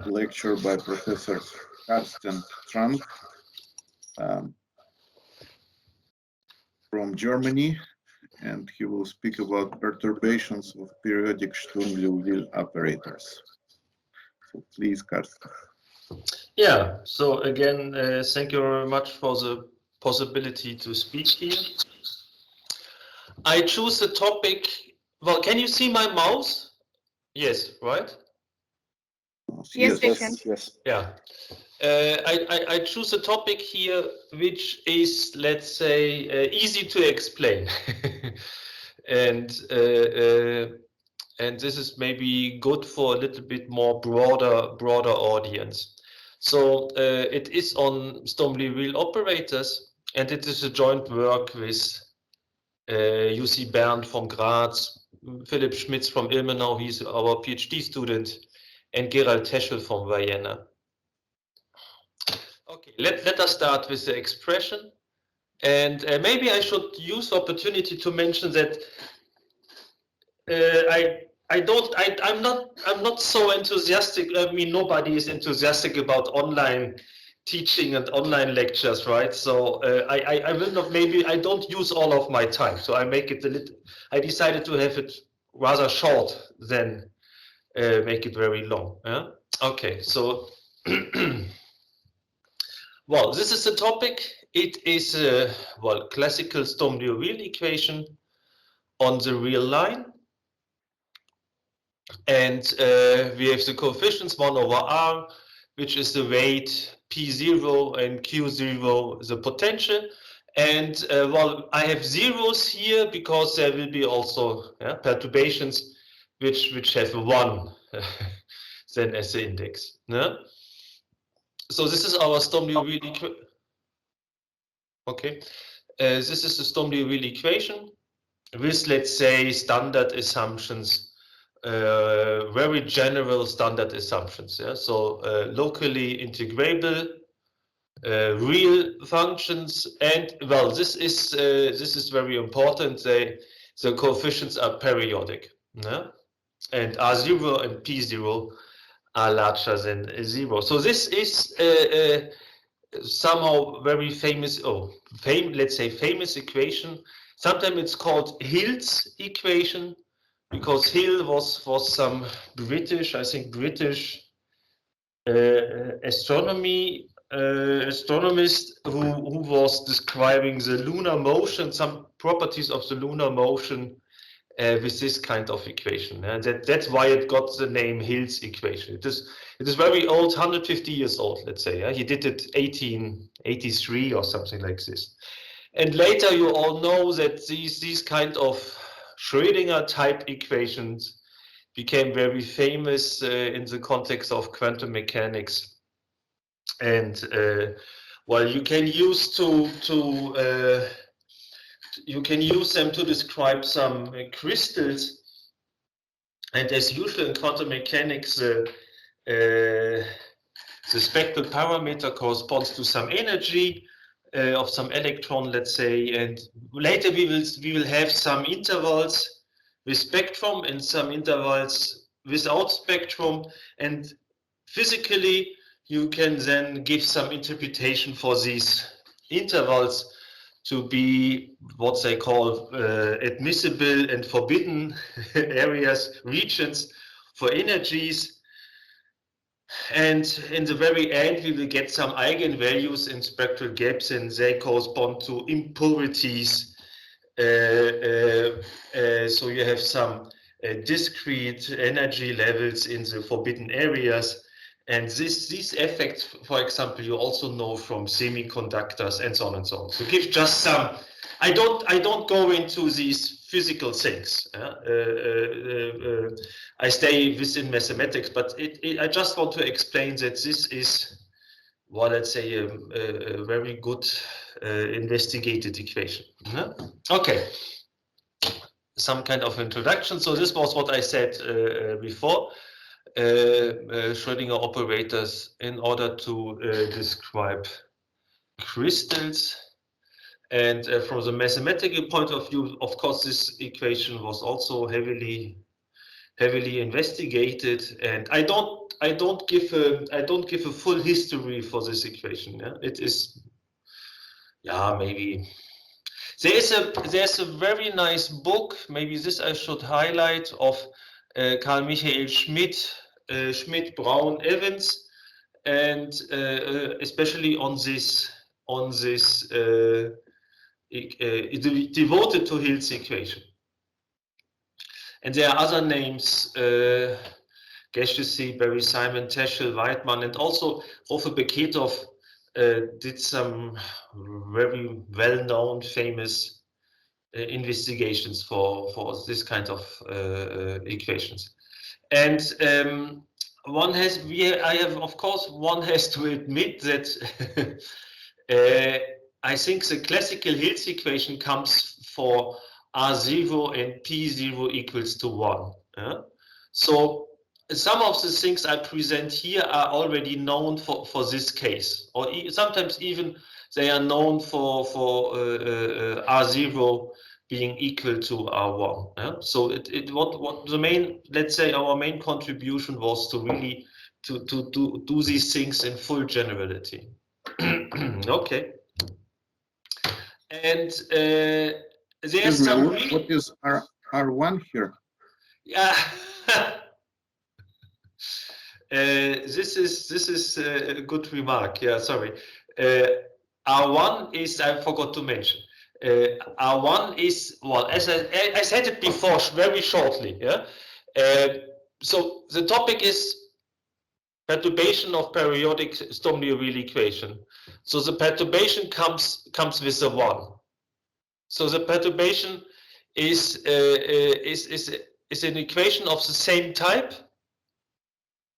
lecture by Professor Carsten Trunk from Germany, and he will speak about perturbations of periodic Sturm-Liouville operators. So please, Carsten. Yeah, so again, thank you very much for the possibility to speak here. I choose the topic. Well, can you see my mouse? Yes, right? Yes, we can. Yes. Yeah. I choose a topic here which is, let's say, easy to explain. and this is maybe good for a little bit more broader audience. So it is on Sturm-Liouville operators, and it is a joint work with UC Bern from Graz, Philipp Schmitz from Ilmenau, he's our PhD student, and Gerald Teschel from Vienna. Okay, let us start with the expression, and maybe I should use the opportunity to mention that I'm not so enthusiastic. I mean, nobody is enthusiastic about online teaching and online lectures, right? So I will not. Maybe I don't use all of my time. So I make it a little. I decided to have it rather short than make it very long. Yeah? Okay. So well, this is the topic. It is well, classical Sturm-Liouville equation on the real line. And we have the coefficients 1 over r, which is the weight P0 and Q0, the potential. And well, I have zeros here because there will be also perturbations which have 1 then as the index. Yeah? So this is our Sturm-Liouville equation. Okay, this is the Sturm-Liouville equation with, let's say, standard assumptions. Very general standard assumptions. Yeah? So locally integrable, real functions, and well, this is very important. The coefficients are periodic, yeah? And R0 and P0 are larger than 0. So this is somehow very famous, let's say famous equation. Sometimes it's called Hill's equation, because Hill was some British, I think British astronomist who was describing the lunar motion, some properties of the lunar motion with this kind of equation, and that's why it got the name Hill's equation. It is very old, 150 years old, let's say. Yeah? He did it 1883 or something like this. And later you all know that these kind of Schrödinger type equations became very famous in the context of quantum mechanics, and well, you can use them to describe some crystals, and as usual in quantum mechanics, the spectral parameter corresponds to some energy of some electron, let's say, and later we will have some intervals with spectrum and some intervals without spectrum, and physically you can then give some interpretation for these intervals to be what they call admissible and forbidden areas, regions for energies. And in the very end, we will get some eigenvalues in spectral gaps, and they correspond to impurities. So you have some discrete energy levels in the forbidden areas. And these effects, for example, you also know from semiconductors and so on and so on. So give just some. I don't go into these physical things. I stay within mathematics, but I just want to explain that this is, well, let's say a very good investigated equation. Okay, some kind of introduction. So this was what I said before. Schrödinger operators in order to describe crystals. And from the mathematical point of view, of course, this equation was also heavily heavily investigated, and I don't give a full history for this equation. Yeah? It is, yeah, maybe there's a very nice book. Maybe this I should highlight, of Carl Michael Schmidt, Braun, Evans, and especially on this devoted to Hill's equation. And there are other names, Gesche, Barry Simon, Teschel, Weidmann, and also Prof. Beketov did some very well-known, famous investigations for this kind of equations. And one has to admit that I think the classical Hill's equation comes for R0 and P0 equals to 1. Yeah? So some of the things I present here are already known for this case, or sometimes even they are known for R0 being equal to R1. Yeah? So what the main, let's say our main contribution was to really to do these things in full generality. Okay. And there's some what is R1 here? Yeah. This is a good remark. Yeah, sorry. R1 is, I forgot to mention. R1 is, well, as I said it before, very shortly. Yeah. So the topic is perturbation of periodic Sturm-Liouville equation. So the perturbation comes with a 1. So the perturbation is an equation of the same type,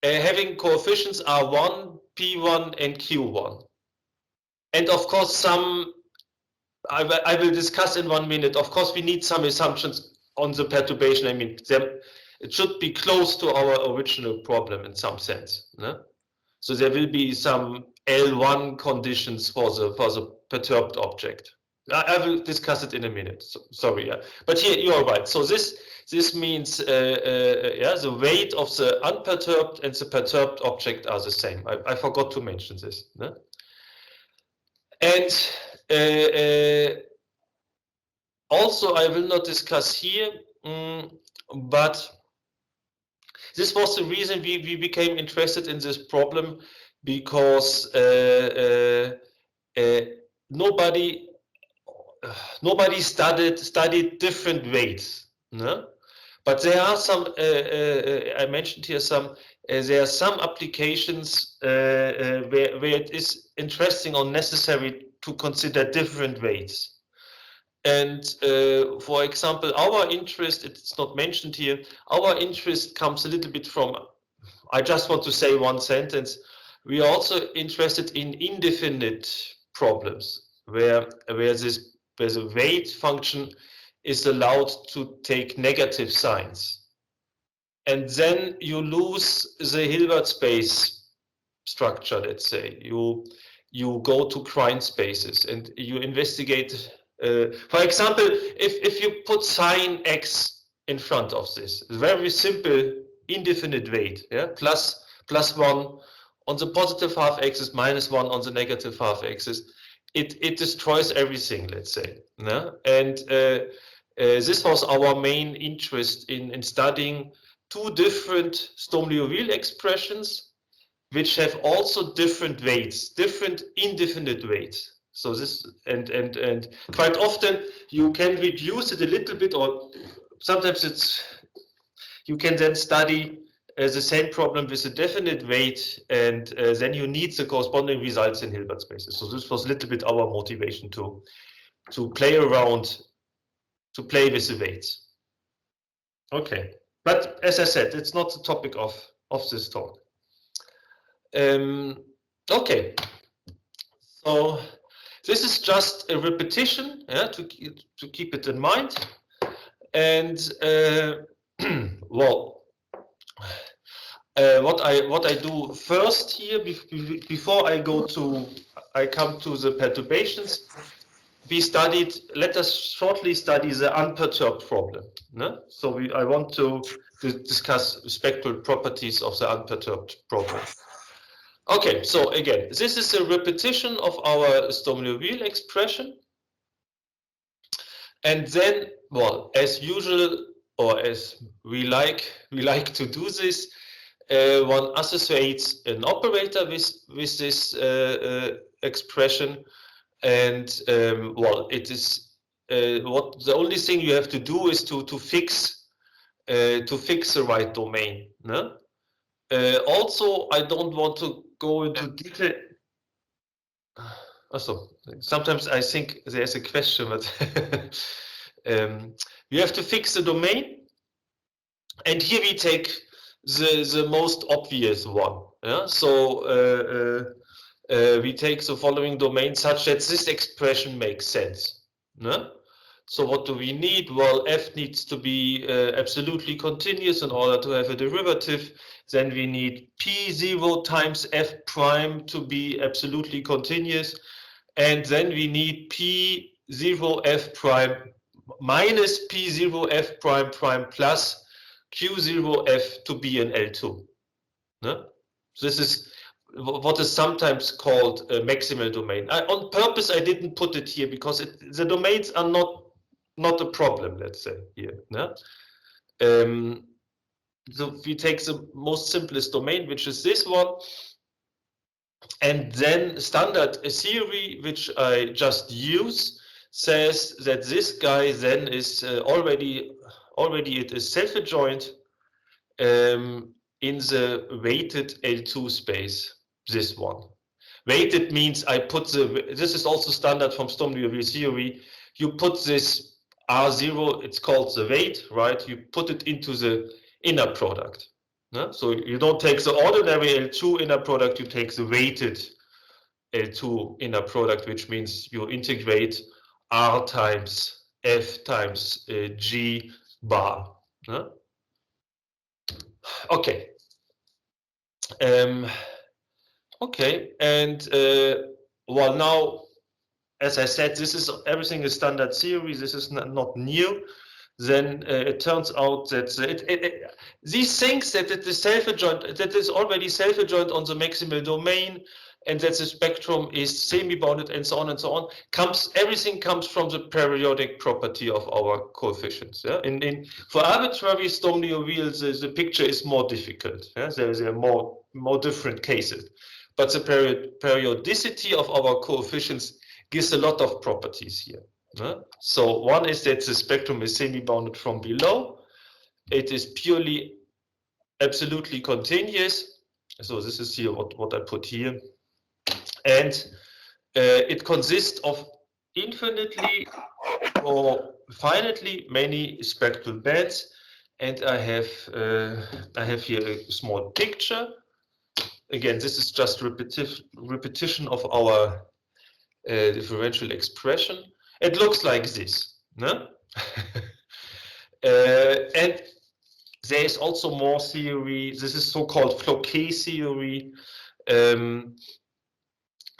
having coefficients R1, P1, and Q1. And of course, I will discuss in 1 minute. Of course, we need some assumptions on the perturbation. I mean, it should be close to our original problem in some sense. No? So there will be some L1 conditions for the perturbed object. I will discuss it in a minute. So, sorry, yeah. But here you are right. So this means the weight of the unperturbed and the perturbed object are the same. I forgot to mention this. No? And also I will not discuss here, but this was the reason we became interested in this problem, because nobody studied different weights, no? But there are some. I mentioned here some. There are some applications where it is interesting or necessary to consider different weights. And for example, our interest, it's not mentioned here, our interest comes a little bit from, I just want to say one sentence, we are also interested in indefinite problems, where the weight function is allowed to take negative signs. And then you lose the Hilbert space structure, let's say. You go to Krein spaces and you investigate. For example, if you put sine x in front of this, very simple indefinite weight, yeah, plus 1 on the positive half axis, minus 1 on the negative half axis, it destroys everything, let's say. Yeah? And this was our main interest in studying two different Sturm-Liouville expressions, which have also different weights, different indefinite weights. So this and quite often you can reduce it a little bit, or sometimes you can then study the same problem with a definite weight, and then you need the corresponding results in Hilbert spaces. So this was a little bit our motivation to play around, to play with the weights. Okay, but as I said, it's not the topic of this talk. Okay, so this is just a repetition, yeah, to keep it in mind. And well, what I do first here, before I come to the perturbations, let us shortly study the unperturbed problem. No? So I want to discuss spectral properties of the unperturbed problem. Okay, so again, this is a repetition of our Sturm-Liouville expression. And then, well, as usual, or as we like to do this, one associates an operator with this expression, and well, it is what the only thing you have to do is to fix the right domain. No? Also, I don't want to go into detail. Also, sometimes I think there's a question, but you have to fix the domain, and here we take the most obvious one. Yeah? So we take the following domain such that this expression makes sense. No? So what do we need? Well, f needs to be absolutely continuous in order to have a derivative. Then we need p0 times f prime to be absolutely continuous. And then we need p0 f prime minus p0 f prime prime plus q0 f to be an L2. No? This is what is sometimes called a maximal domain. On purpose, I didn't put it here because the domains are not a problem, let's say, here. No? So we take the most simplest domain, which is this one, and then standard theory, which I just use, says that this guy then is already it is self-adjoint in the weighted L2 space. This one. Weighted means I put this is also standard from Sturm-Liouville theory. You put this R0, it's called the weight, right? You put it into the inner product. No? So you don't take the ordinary L2 inner product, you take the weighted L2 inner product, which means you integrate R times F times G bar. No? Okay. Okay, and well, now, as I said, everything is standard theory. This is not new. Then it turns out that these things that it is self-adjoint, that is already self-adjoint on the maximal domain, and that the spectrum is semi-bounded, and so on, everything comes from the periodic property of our coefficients. Yeah? For arbitrary Sturm-Liouville, the picture is more difficult. Yeah? There are more different cases. But the periodicity of our coefficients gives a lot of properties here. So one is that the spectrum is semi-bounded from below. It is purely absolutely continuous. So this is here what I put here. And it consists of infinitely or finitely many spectral bands. And I have here a small picture. Again, this is just repetition of our differential expression. It looks like this. No? And there is also more theory. This is so-called Flowcase theory.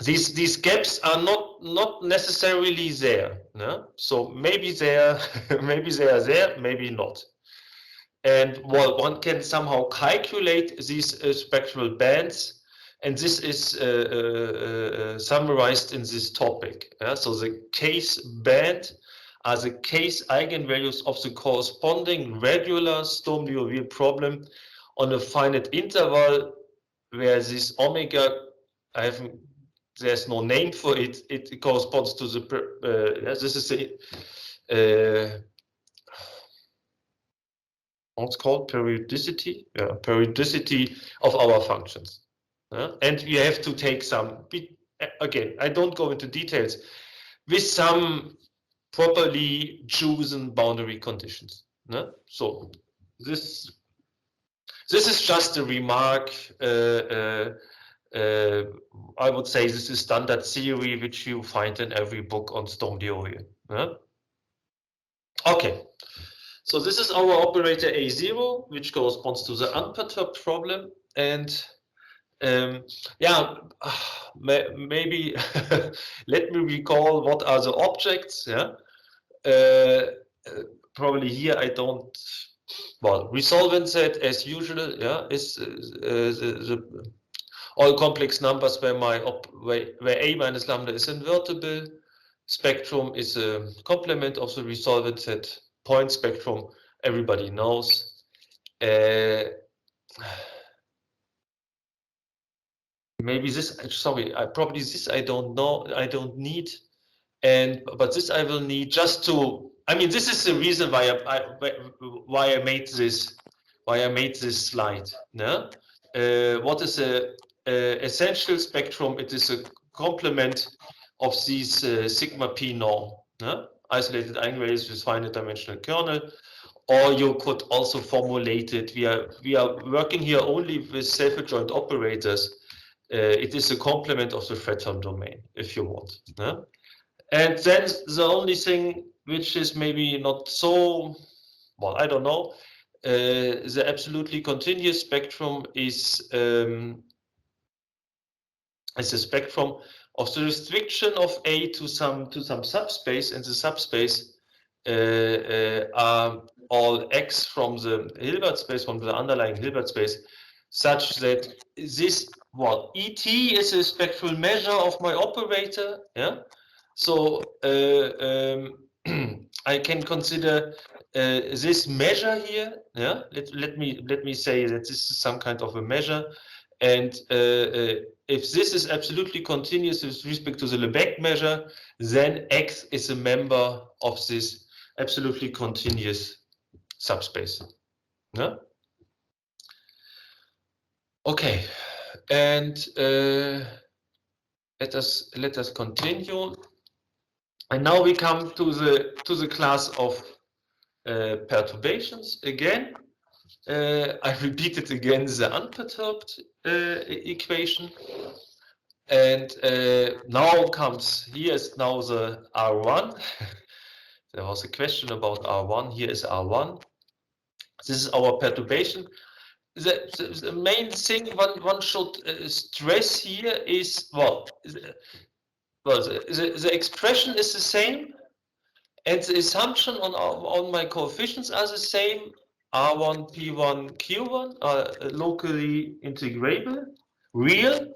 These gaps are not necessarily there. No? So maybe they are there, maybe not. And well, one can somehow calculate these spectral bands, and this is summarized in this topic. Yeah? So the case band are the case eigenvalues of the corresponding regular Sturm-Liouville problem on a finite interval, where this omega, there's no name for it. It corresponds to the this is the what's called periodicity, periodicity of our functions. And we have to take some, again, I don't go into details, with some properly chosen boundary conditions. So this is just a remark. I would say this is standard theory, which you find in every book on Sturm-Liouville. Okay. So this is our operator A0, which corresponds to the unperturbed problem. And yeah, maybe let me recall what are the objects. Yeah, probably here I don't well, resolvent set as usual, yeah, is all complex numbers where where A minus lambda is invertible. Spectrum is a complement of the resolvent set. Point spectrum, everybody knows. Maybe this, sorry, probably this I don't know, I don't need. But this I will need just to, I mean, this is the reason why I made this slide. No? What is a essential spectrum? It is a complement of these sigma p norm, no? Isolated eigenvalues with finite dimensional kernel. Or you could also formulate it. We are working here only with self-adjoint operators. It is a complement of the Fredholm domain, if you want. No? And then the only thing which is maybe not so, well, I don't know, the absolutely continuous spectrum is a spectrum of the restriction of A to some subspace, and the subspace are all X from the Hilbert space, from the underlying Hilbert space, such that this, well, ET is a spectral measure of my operator, yeah. So I can consider this measure here. Yeah, let me say that this is some kind of a measure, and if this is absolutely continuous with respect to the Lebesgue measure, then X is a member of this absolutely continuous subspace. Yeah. Okay, and let us continue. And now we come to the class of perturbations again. I repeat it again, the unperturbed equation. And now here's now the R1. There was a question about R1. Here is R1. This is our perturbation. The main thing one should stress here is, well, the expression is the same, and the assumption on my coefficients are the same. R1, P1, Q1 are locally integrable, real,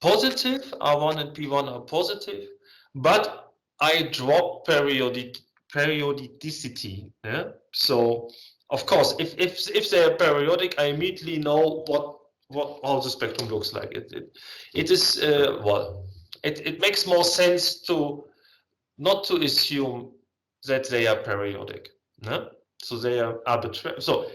positive. R1 and P1 are positive, but I drop periodicity. Yeah? So, of course, if they are periodic, I immediately know how the spectrum looks like. It is well, it makes more sense to not to assume that they are periodic. No? So they are arbitrary. So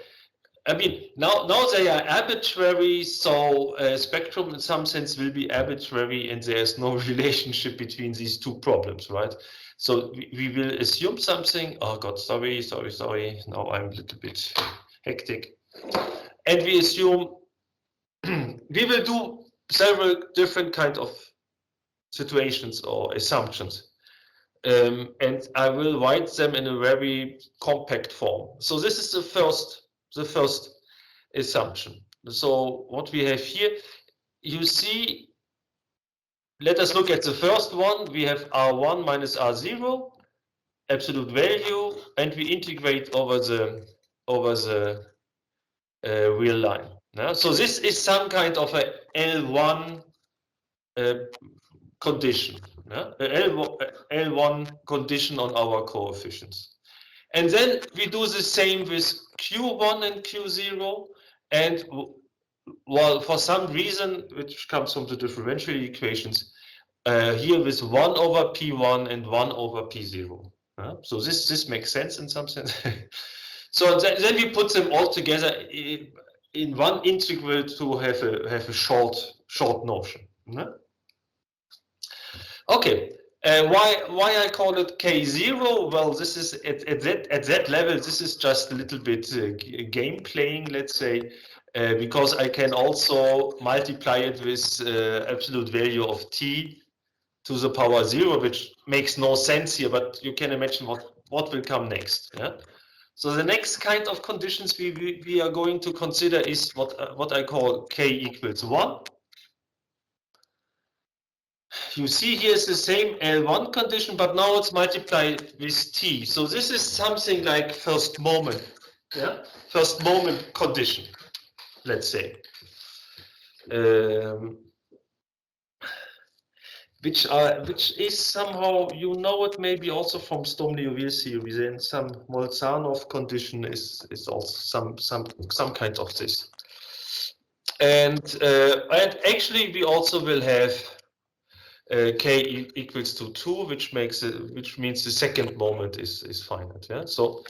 I mean, now they are arbitrary, so spectrum in some sense will be arbitrary, and there's no relationship between these two problems, right? So we will assume something. Oh God, sorry. Now I'm a little bit hectic. And we assume we will do several different kind of situations or assumptions. And I will write them in a very compact form. So this is the first assumption. So what we have here, you see, let us look at the first one. We have R1 minus R0, absolute value, and we integrate over the real line. Yeah? So this is some kind of a L1 condition, yeah? L1 condition on our coefficients. And then we do the same with Q1 and Q0, and well, for some reason, which comes from the differential equations, here with 1 over P1 and 1 over P0. So this makes sense in some sense. So then we put them all together in one integral to have a short notion. Okay. Why I call it K0? Well, this is at that level. This is just a little bit game playing, let's say, because I can also multiply it with absolute value of t to the power 0, which makes no sense here. But you can imagine what will come next. Yeah. So the next kind of conditions we are going to consider is what I call K equals 1. You see here is the same L1 condition, but now it's multiplied with t. So this is something like first moment. Yeah, first moment condition, let's say, which is somehow, you know it maybe also from Sturm-Liouville series, and some Molzanov condition is also some kind of this. And actually we also will have k equals to 2, which means the second moment is finite. Yeah, so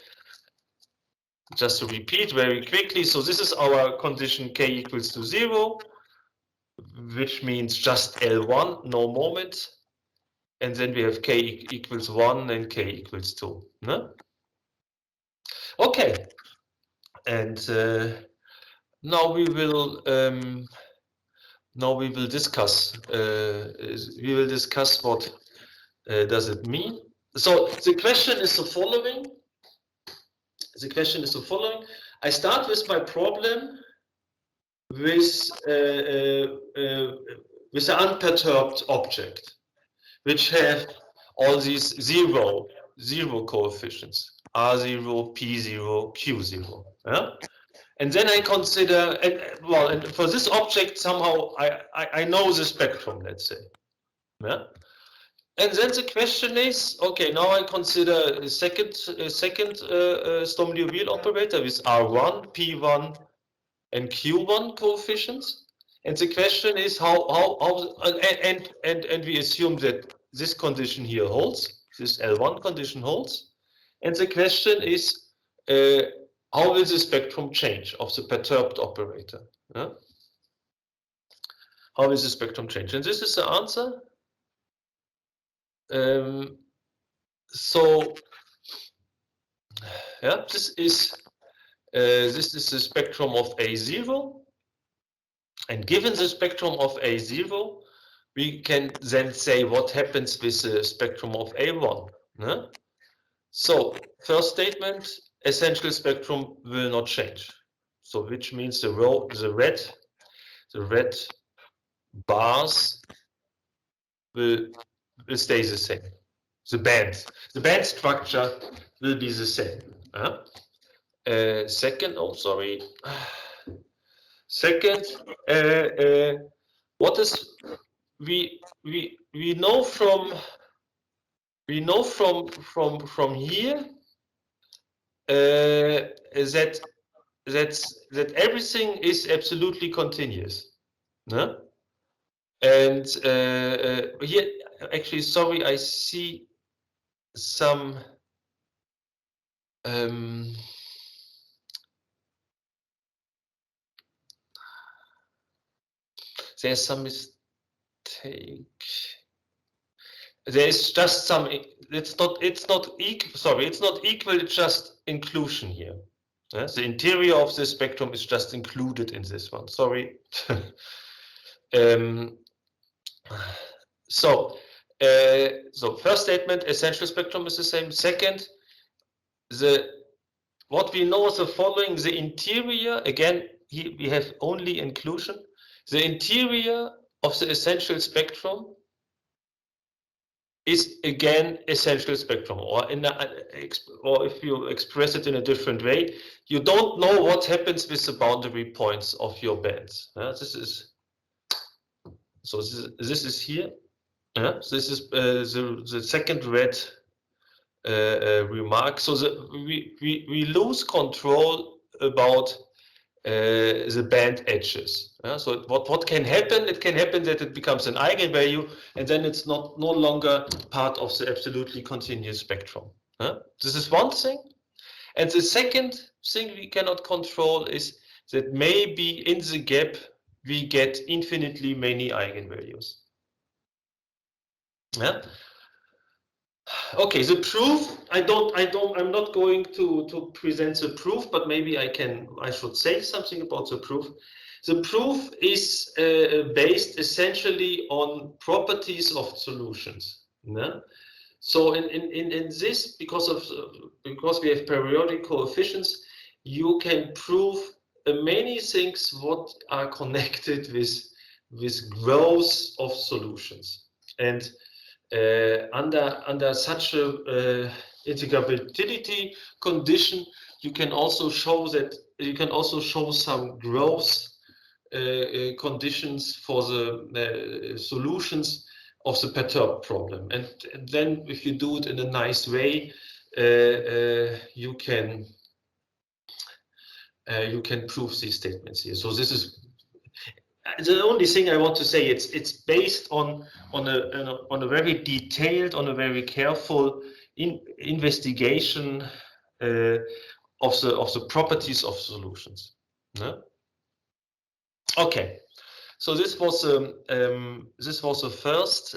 just to repeat very quickly, so this is our condition k equals to 0, which means just L1, no moment. And then we have k equals 1 and k equals 2. No? Okay. And now we will discuss what does it mean. So the question is the following. I start with my problem with an unperturbed object, which have all these zero coefficients, R0, P0, Q0. Yeah? And then I consider, and for this object, somehow I know the spectrum, let's say. Yeah? And then the question is, okay, now I consider a second Sturm-Liouville operator with R1, P1, and Q1 coefficients. And the question is and we assume that this condition here holds, this L1 condition holds. And the question is, how will the spectrum change of the perturbed operator? Yeah? How will the spectrum change? And this is the answer. So, yeah, this is the spectrum of A0. And given the spectrum of A0, we can then say what happens with the spectrum of A1. Yeah? So, first statement, essential spectrum will not change. So, which means the red bars will stay the same. The band structure will be the same. Second, what is we know from here that everything is absolutely continuous. Yeah? And here, actually, sorry, I see some there's some mistake. There's just some. It's not equal. Sorry, it's not equal. It's just inclusion here. Yeah? The interior of the spectrum is just included in this one. Sorry. So first statement, essential spectrum is the same. Second, what we know is the following: the interior, again, here we have only inclusion. The interior of the essential spectrum is again essential spectrum, or if you express it in a different way, you don't know what happens with the boundary points of your bands. This is here. This is the second red remark. So we lose control about the band edges. So what can happen? It can happen that it becomes an eigenvalue, and then it's no longer part of the absolutely continuous spectrum. This is one thing. And the second thing we cannot control is that maybe in the gap we get infinitely many eigenvalues. Yeah. Okay, the proof, I'm not going to present the proof, but maybe I should say something about the proof. The proof is based essentially on properties of solutions. Yeah? So in this, because we have periodic coefficients, you can prove many things what are connected with growth of solutions. And under such a integrability condition, you can also show some growth conditions for the solutions of the perturbed problem, and then if you do it in a nice way, you can prove these statements here. So this is the only thing I want to say. It's based on a very detailed, on a very careful investigation of the properties of solutions. No? Okay, so this was the first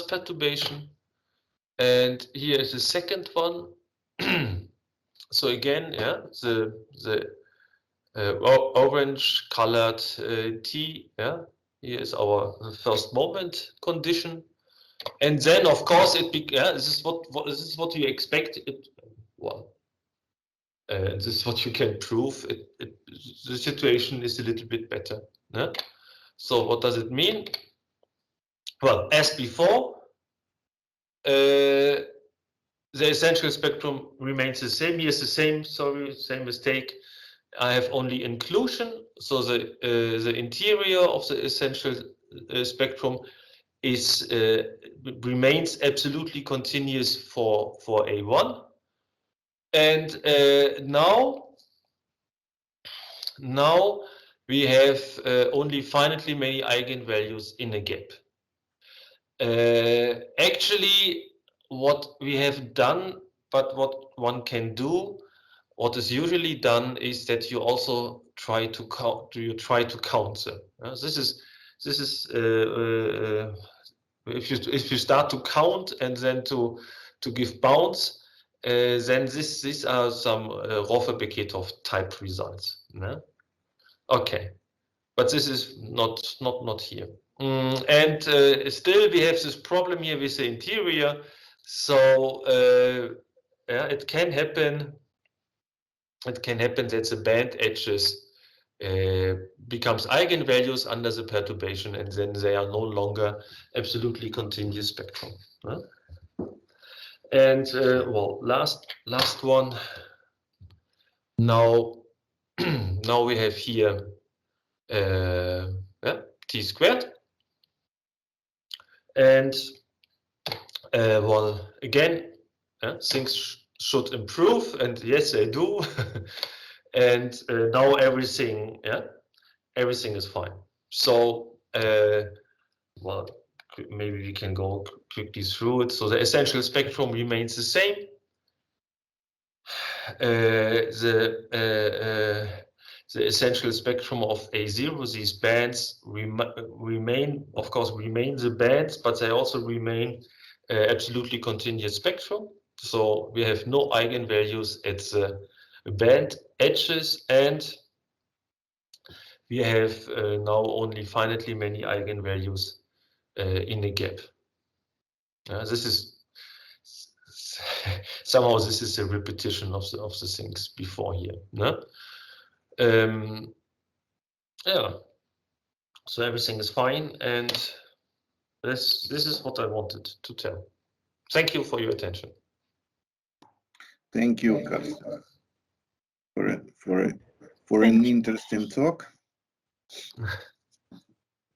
perturbation, and here is the second one. So again, yeah, the orange colored T, yeah, here is our first moment condition, and then of course this is what you expect. This is what you can prove. The situation is a little bit better. Yeah? So what does it mean? Well, as before, the essential spectrum remains the same. Here's the same. Sorry, same mistake. I have only inclusion. So the interior of the essential spectrum is remains absolutely continuous for A1. And now we have only finitely many eigenvalues in a gap. Actually, what we have done, but what one can do, what is usually done is that you also try to count. Count them. This is if you start to count and then to give bounds, then these are some Roffe-Beketov type results. No? Okay, but this is not here. And still we have this problem here with the interior. So yeah, it can happen. It can happen that the band edges becomes eigenvalues under the perturbation, and then they are no longer absolutely continuous spectrum. Huh? And well, last one. Now, now we have here t squared, and well, again, things should improve, and yes, they do. And now everything is fine. So well, maybe we can go quickly through it. So the essential spectrum remains the same. The essential spectrum of A0, these bands remain the bands, but they also remain absolutely continuous spectrum. So we have no eigenvalues at the band edges, and we have now only finitely many eigenvalues in the gap. This is somehow this is a repetition of the things before here. No? Yeah. So everything is fine, and this is what I wanted to tell. Thank you for your attention. Thank you, Carsten, for an interesting talk.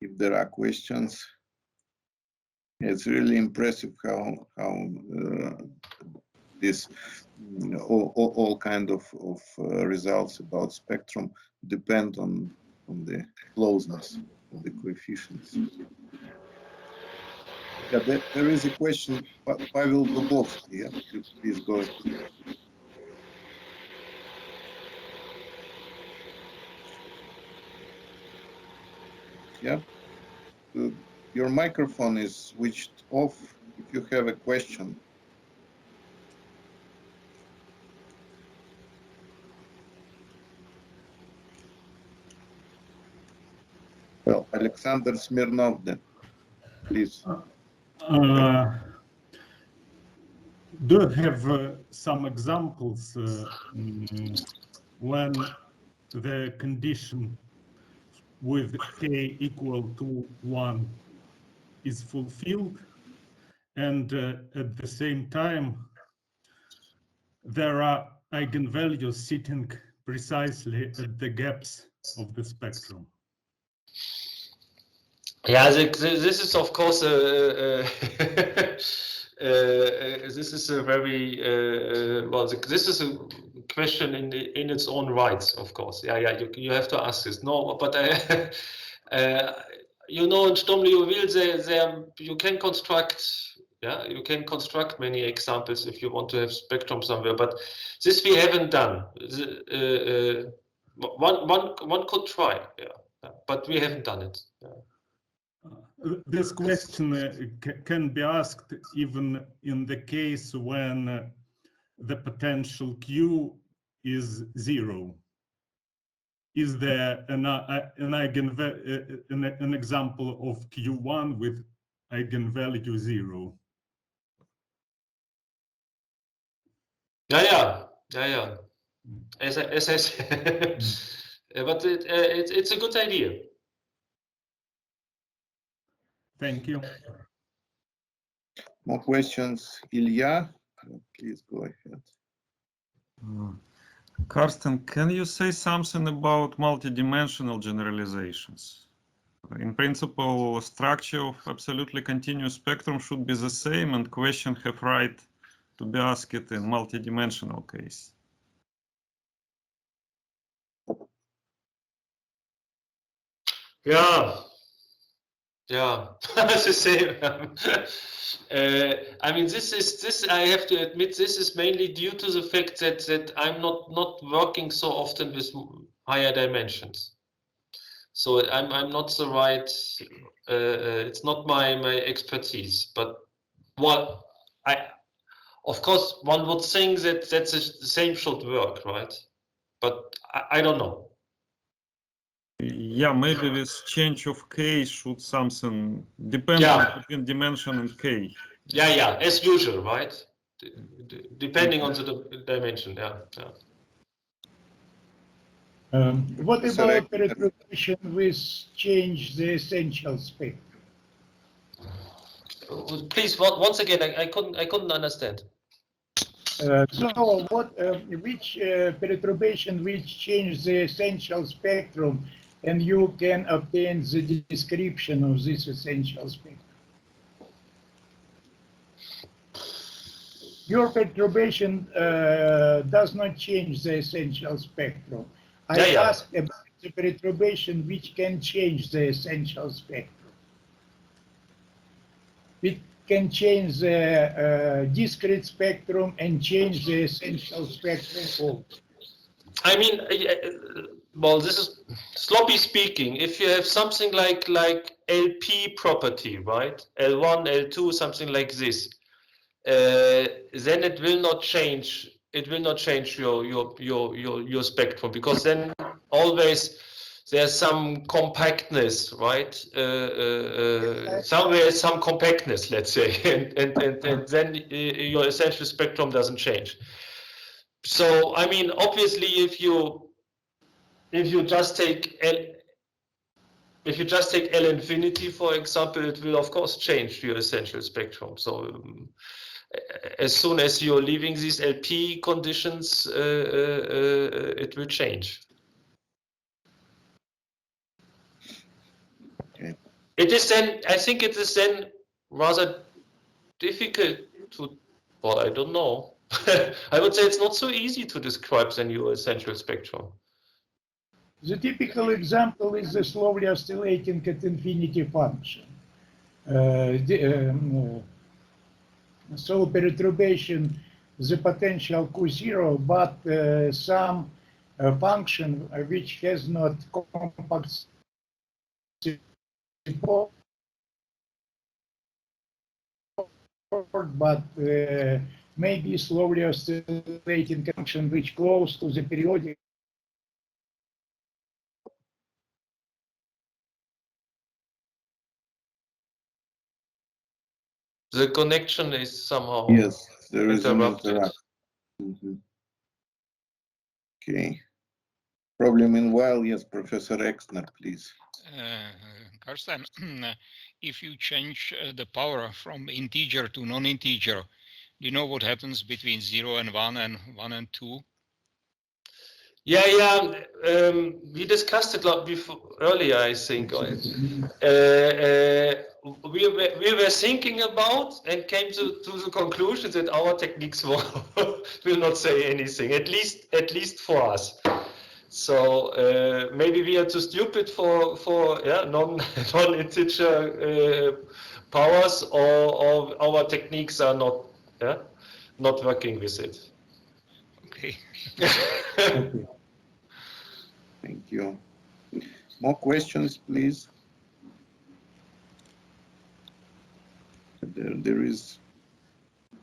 If there are questions, it's really impressive how this all kind of results about spectrum depend on the closeness of the coefficients. Yeah, there is a question. Pavel Dubovsky, yeah, please go ahead. Yeah, your microphone is switched off if you have a question. Well, Alexander Smirnov, then, please. Do you have some examples when the condition with k equal to 1 is fulfilled, and at the same time, there are eigenvalues sitting precisely at the gaps of the spectrum. Yeah, this is of course this is a very well. This is a question in its own rights, of course. Yeah. You have to ask this. No, but you know, in Sturm-Liouville, you can construct. Yeah, you can construct many examples if you want to have spectrum somewhere. But this we haven't done. One could try. Yeah, but we haven't done it. Yeah. This question can be asked even in the case when the potential Q is 0. Is there an example of Q1 with eigenvalue 0? Yeah. As I said, but it's a good idea. Thank you. More questions, Ilya? Please go ahead. Carsten, can you say something about multidimensional generalizations? In principle, structure of absolutely continuous spectrum should be the same, and question have right to be asked in multidimensional case. Yeah, it's the same. I mean, this. I have to admit, this is mainly due to the fact that I'm not working so often with higher dimensions. So I'm not the right. It's not my expertise. But well, of course one would think that the same should work, right? But I don't know. Yeah, maybe with change of k should something depend on between dimension and k. Yeah, as usual, right? Depending on the dimension, yeah. What about perturbation with change the essential spectrum? Please, once again, I couldn't understand. So, which perturbation which change the essential spectrum, and you can obtain the description of this essential spectrum? Your perturbation does not change the essential spectrum. I asked about the perturbation which can change the essential spectrum. It can change the discrete spectrum and change the essential spectrum also. I mean, well, this is sloppy speaking. If you have something like LP property, right? L1, L2, something like this, then it will not change. It will not change your spectrum, because then always there's some compactness, right? Somewhere some compactness, let's say, and then your essential spectrum doesn't change. So I mean, obviously, if you just take L infinity, for example, it will of course change your essential spectrum. So as soon as you're leaving these LP conditions, it will change. Okay. It is then, I think it is then rather difficult to, well, I don't know. I would say it's not so easy to describe then your essential spectrum. The typical example is the slowly oscillating at infinity function. So perturbation, the potential Q0, but some function which has not compact support, but maybe slowly oscillating function which close to the periodic. The connection is somehow Yes, there is an interrupted. interaction. Okay. Probably meanwhile, yes, Professor Exner, please. Carsten, if you change the power from integer to non-integer, do you know what happens between 0 and 1 and 1 and 2? Yeah. We discussed it before earlier, I think. We were thinking about and came to the conclusion that our techniques will not say anything, at least for us. So maybe we are too stupid for non-integer powers, or our techniques are not working with it. Okay. Okay. Thank you. More questions, please. There is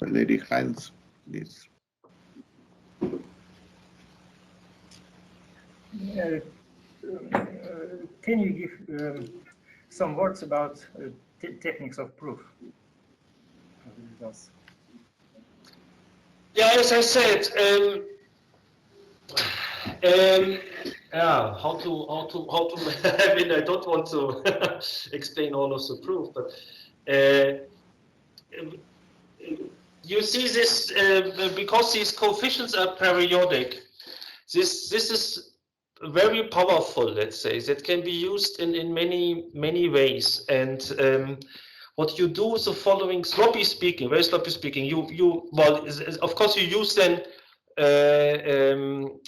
Lady Heinz, please. Can you give some words about techniques of proof? Yeah, as I said, how to I mean, I don't want to explain all of the proof, but you see this because these coefficients are periodic. This is very powerful, let's say, that can be used in many ways. And what you do is the following: very sloppy speaking. Well, of course, you use then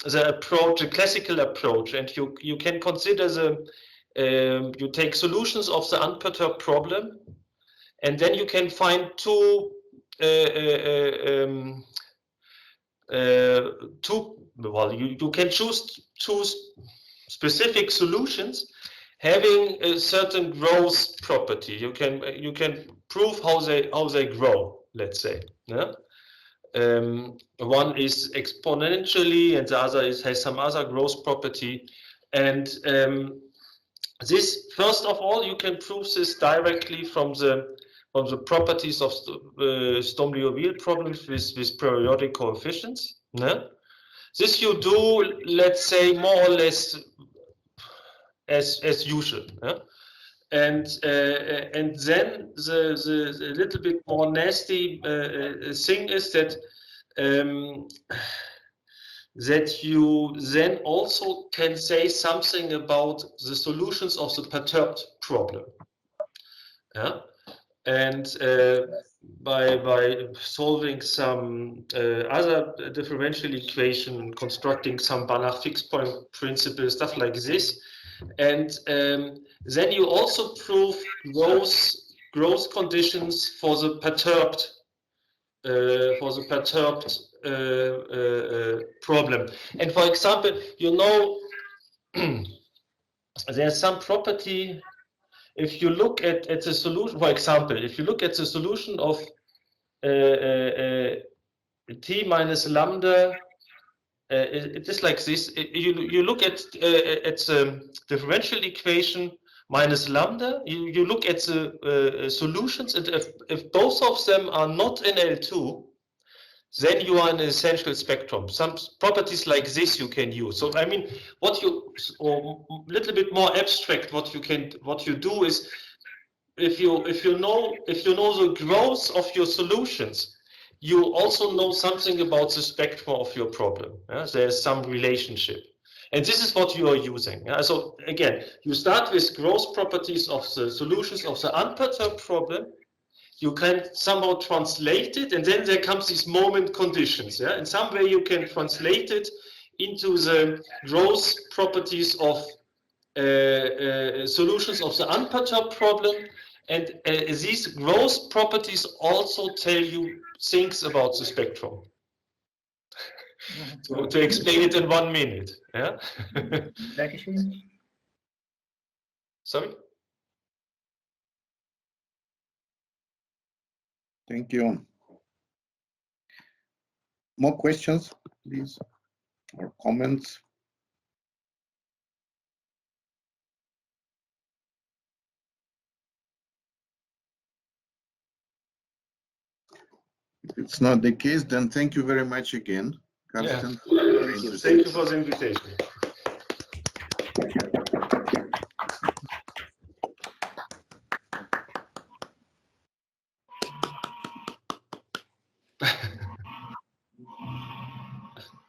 the classical approach, and you can consider you take solutions of the unperturbed problem, and then you can find two you can choose two specific solutions having a certain growth property. You can prove how they grow, let's say. Yeah? One is exponentially, and the other has some other growth property. And this, first of all, you can prove this directly from the properties of Sturm-Liouville problems with periodic coefficients. Yeah? This you do, let's say, more or less as usual. Yeah? And then the little bit more nasty thing is that that you then also can say something about the solutions of the perturbed problem. Yeah? And by solving some other differential equation, constructing some Banach fixed point principle, stuff like this, and then you also prove growth conditions for the perturbed problem. And for example, you know, there's some property. If you look at the solution, for example, if you look at the solution of t minus lambda, it is like this. You look at the differential equation minus lambda. You look at the solutions, and if both of them are not in L2, then you are in an essential spectrum. Some properties like this you can use. So I mean, or a little bit more abstract, what you do is, if you know the growth of your solutions, you also know something about the spectrum of your problem. Yeah? There's some relationship, and this is what you are using. Yeah? So again, you start with growth properties of the solutions of the unperturbed problem. You can somehow translate it, and then there comes these moment conditions. Yeah? In some way, you can translate it into the growth properties of solutions of the unperturbed problem, and these growth properties also tell you things about the spectrum. to explain it in 1 minute. Yeah. Sorry. Thank you. More questions, please, or comments? If it's not the case, then thank you very much again, Carsten. Yeah. Thank you for the invitation.